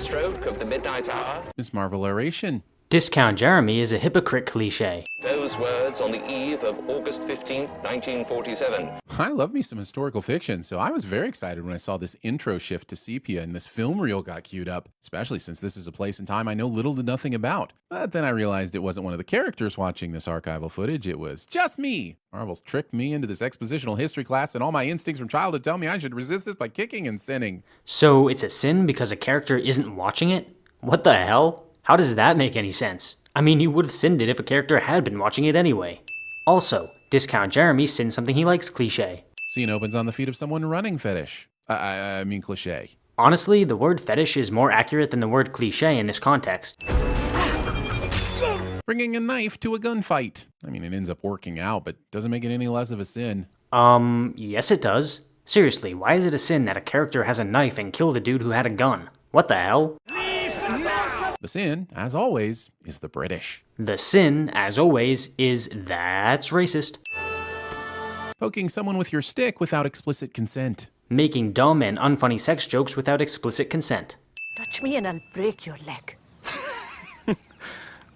stroke of the midnight hour. Miss Marvel oration. Discount Jeremy is a hypocrite cliche. Those words on the eve of August 15th, 1947. I love me some historical fiction, so I was very excited when I saw this intro shift to sepia and this film reel got queued up, especially since this is a place and time I know little to nothing about. But then I realized it wasn't one of the characters watching this archival footage, it was just me. Marvel's tricked me into this expositional history class, and all my instincts from childhood tell me I should resist this by kicking and sinning. So it's a sin because a character isn't watching it? What the hell? How does that make any sense? I mean, you would have sinned it if a character had been watching it anyway. Also, Discount Jeremy sinned something he likes cliche. Scene opens on the feet of someone running fetish. I mean cliche. Honestly, the word fetish is more accurate than the word cliche in this context. Bringing a knife to a gunfight. I mean, it ends up working out, but doesn't make it any less of a sin. Yes it does. Seriously, why is it a sin that a character has a knife and killed a dude who had a gun? What the hell? The sin, as always, is the British. The sin, as always, is that's racist. Poking someone with your stick without explicit consent. Making dumb and unfunny sex jokes without explicit consent. Touch me and I'll break your leg.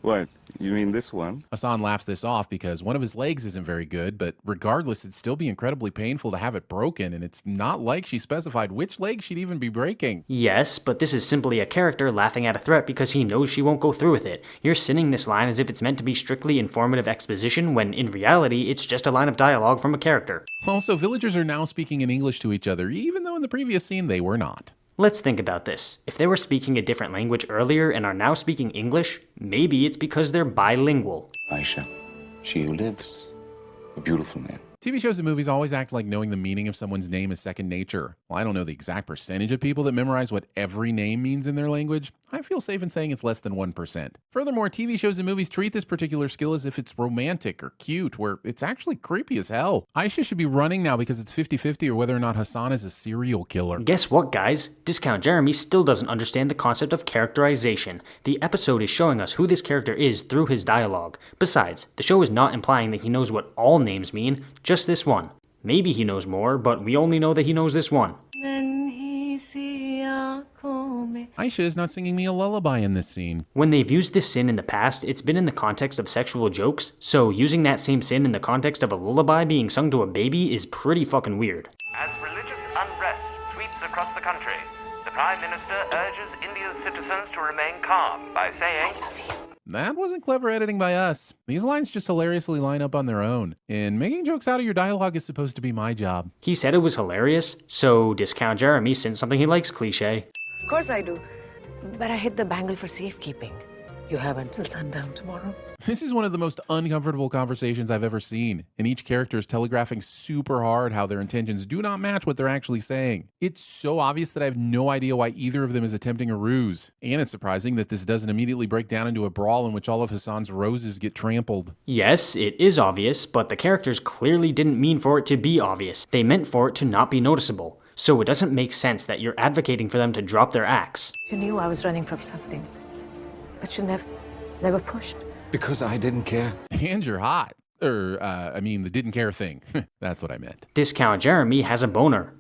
What? You mean this one? Hassan laughs this off because one of his legs isn't very good, but regardless, it'd still be incredibly painful to have it broken, and it's not like she specified which leg she'd even be breaking. Yes, but this is simply a character laughing at a threat because he knows she won't go through with it. You're sinning this line as if it's meant to be strictly informative exposition, when in reality, it's just a line of dialogue from a character. Also, villagers are now speaking in English to each other, even though in the previous scene they were not. Let's think about this. If they were speaking a different language earlier and are now speaking English, maybe it's because they're bilingual. Aisha, she who lives, a beautiful name. TV shows and movies always act like knowing the meaning of someone's name is second nature. Well, I don't know the exact percentage of people that memorize what every name means in their language. I feel safe in saying it's less than 1%. Furthermore, TV shows and movies treat this particular skill as if it's romantic or cute, where it's actually creepy as hell. Aisha should be running now because it's 50-50 or whether or not Hassan is a serial killer. Guess what, guys? Discount Jeremy still doesn't understand the concept of characterization. The episode is showing us who this character is through his dialogue. Besides, the show is not implying that he knows what all names mean, just this one. Maybe he knows more, but we only know that he knows this one. Aisha is not singing me a lullaby in this scene. When they've used this sin in the past, it's been in the context of sexual jokes, so using that same sin in the context of a lullaby being sung to a baby is pretty fucking weird. As religious unrest sweeps across the country, the Prime Minister urges India's citizens to remain calm by saying, That wasn't clever editing by us. These lines just hilariously line up on their own, and making jokes out of your dialogue is supposed to be my job. He said it was hilarious, so Discount Jeremy sent something he likes cliche. Of course I do. But I hid the bangle for safekeeping. You have until sundown tomorrow. This is one of the most uncomfortable conversations I've ever seen, and each character is telegraphing super hard how their intentions do not match what they're actually saying. It's so obvious that I have no idea why either of them is attempting a ruse. And it's surprising that this doesn't immediately break down into a brawl in which all of Hassan's roses get trampled. Yes, it is obvious, but the characters clearly didn't mean for it to be obvious. They meant for it to not be noticeable. So it doesn't make sense that you're advocating for them to drop their axe. You knew I was running from something. But you never pushed. Because I didn't care. And you're hot. I mean the didn't care thing. That's what I meant. Discount Jeremy has a boner.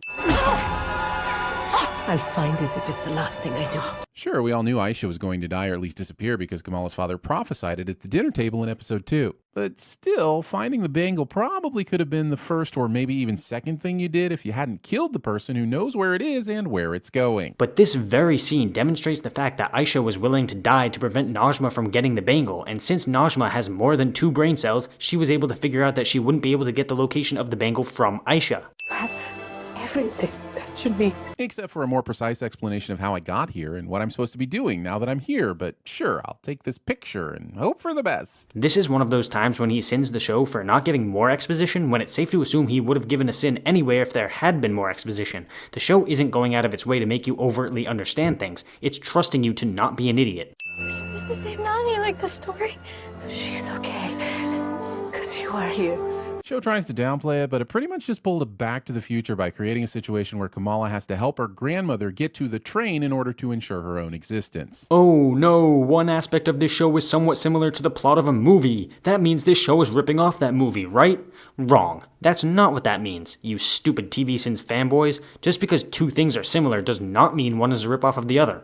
I'll find it if it's the last thing I do. Sure, we all knew Aisha was going to die or at least disappear because Kamala's father prophesied it at the dinner table in episode 2. But still, finding the bangle probably could have been the first or maybe even second thing you did if you hadn't killed the person who knows where it is and where it's going. But this very scene demonstrates the fact that Aisha was willing to die to prevent Najma from getting the bangle, and since Najma has more than 2 brain cells, she was able to figure out that she wouldn't be able to get the location of the bangle from Aisha. You have everything that you need. Except for a more precise explanation of how I got here and what I'm supposed to be doing now that I'm here, but sure, I'll take this picture and hope for the best. This is one of those times when he sins the show for not giving more exposition when it's safe to assume he would have given a sin anyway if there had been more exposition. The show isn't going out of its way to make you overtly understand things, it's trusting you to not be an idiot. You're supposed to save Nani like the story. She's okay. Because you are here. Show tries to downplay it, but it pretty much just pulled it back to the future by creating a situation where Kamala has to help her grandmother get to the train in order to ensure her own existence. Oh no, one aspect of this show is somewhat similar to the plot of a movie. That means this show is ripping off that movie, right? Wrong. That's not what that means, you stupid TVSins fanboys. Just because 2 things are similar does not mean one is a ripoff of the other.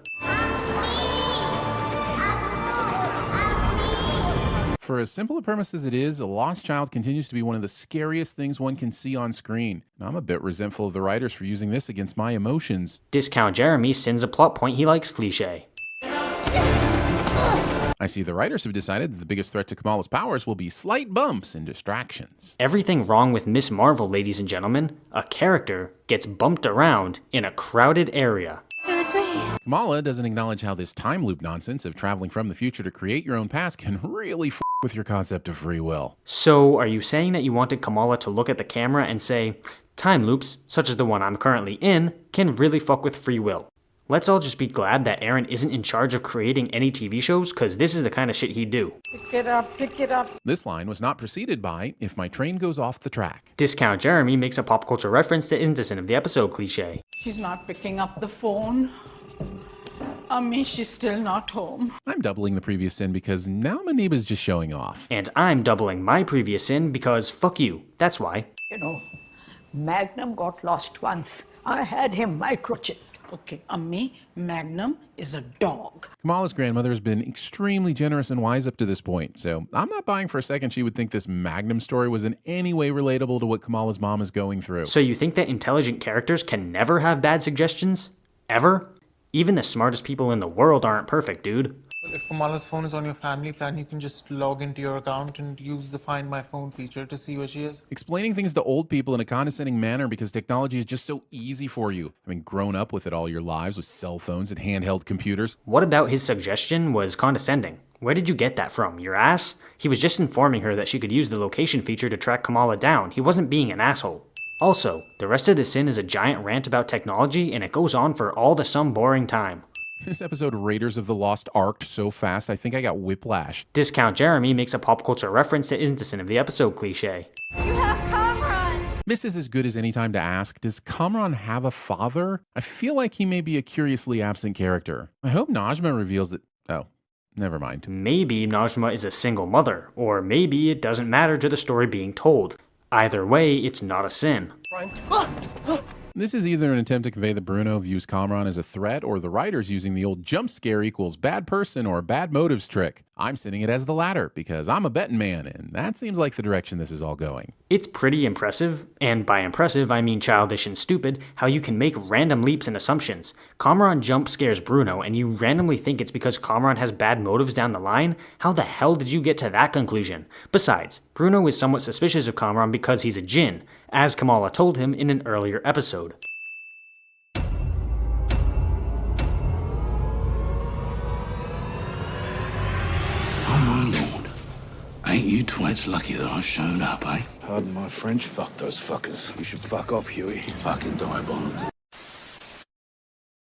for as simple a premise as it is, a lost child continues to be one of the scariest things one can see on screen. And I'm a bit resentful of the writers for using this against my emotions. Discount Jeremy sends a plot point he likes cliche. I see the writers have decided that the biggest threat to Kamala's powers will be slight bumps and distractions. Everything wrong with Miss Marvel, ladies and gentlemen. A character gets bumped around in a crowded area. It was me. Kamala doesn't acknowledge how this time loop nonsense of traveling from the future to create your own past can really f with your concept of free will. So, are you saying that you wanted Kamala to look at the camera and say, time loops, such as the one I'm currently in, can really fuck with free will? Let's all just be glad that Aaron isn't in charge of creating any TV shows, cause this is the kind of shit he'd do. Pick it up, pick it up. This line was not preceded by, if my train goes off the track. Discount Jeremy makes a pop culture reference to innocent of the episode cliche. She's not picking up the phone. She's still not home. I'm doubling the previous sin because now Maniba's just showing off. And I'm doubling my previous sin because fuck you, that's why. You know, Magnum got lost once. I had him microchipped. Okay, Magnum is a dog. Kamala's grandmother has been extremely generous and wise up to this point, so I'm not buying for a second she would think this Magnum story was in any way relatable to what Kamala's mom is going through. So you think that intelligent characters can never have bad suggestions? Ever? Even the smartest people in the world aren't perfect, dude. Well, if Kamala's phone is on your family plan, you can just log into your account and use the Find My Phone feature to see where she is. Explaining things to old people in a condescending manner because technology is just so easy for you. Having grown up with it all your lives with cell phones and handheld computers. What about his suggestion was condescending? Where did you get that from? Your ass? He was just informing her that she could use the location feature to track Kamala down. He wasn't being an asshole. Also, the rest of the sin is a giant rant about technology and it goes on for all the some boring time. This episode Raiders of the Lost arced so fast I think I got whiplash. Discount Jeremy makes a pop culture reference to innocent of the episode cliche. You have Kamran. This is as good as any time to ask, does Kamran have a father? I feel like he may be a curiously absent character. I hope Najma reveals that... Oh, never mind. Maybe Najma is a single mother, or maybe it doesn't matter to the story being told. Either way, it's not a sin. This is either an attempt to convey that Bruno views Kamran as a threat or the writers using the old jump scare equals bad person or bad motives trick. I'm sending it as the latter because I'm a betting man and that seems like the direction this is all going. It's pretty impressive, and by impressive I mean childish and stupid, how you can make random leaps and assumptions. Kamran jump scares Bruno and you randomly think it's because Kamran has bad motives down the line? How the hell did you get to that conclusion? Besides, Bruno is somewhat suspicious of Kamran because he's a djinn, as Kamala told him in an earlier episode. Oh my lord. Ain't you twats lucky that I showed up, eh? Pardon my French, fuck those fuckers. You should fuck off, Huey. Fucking diabolical.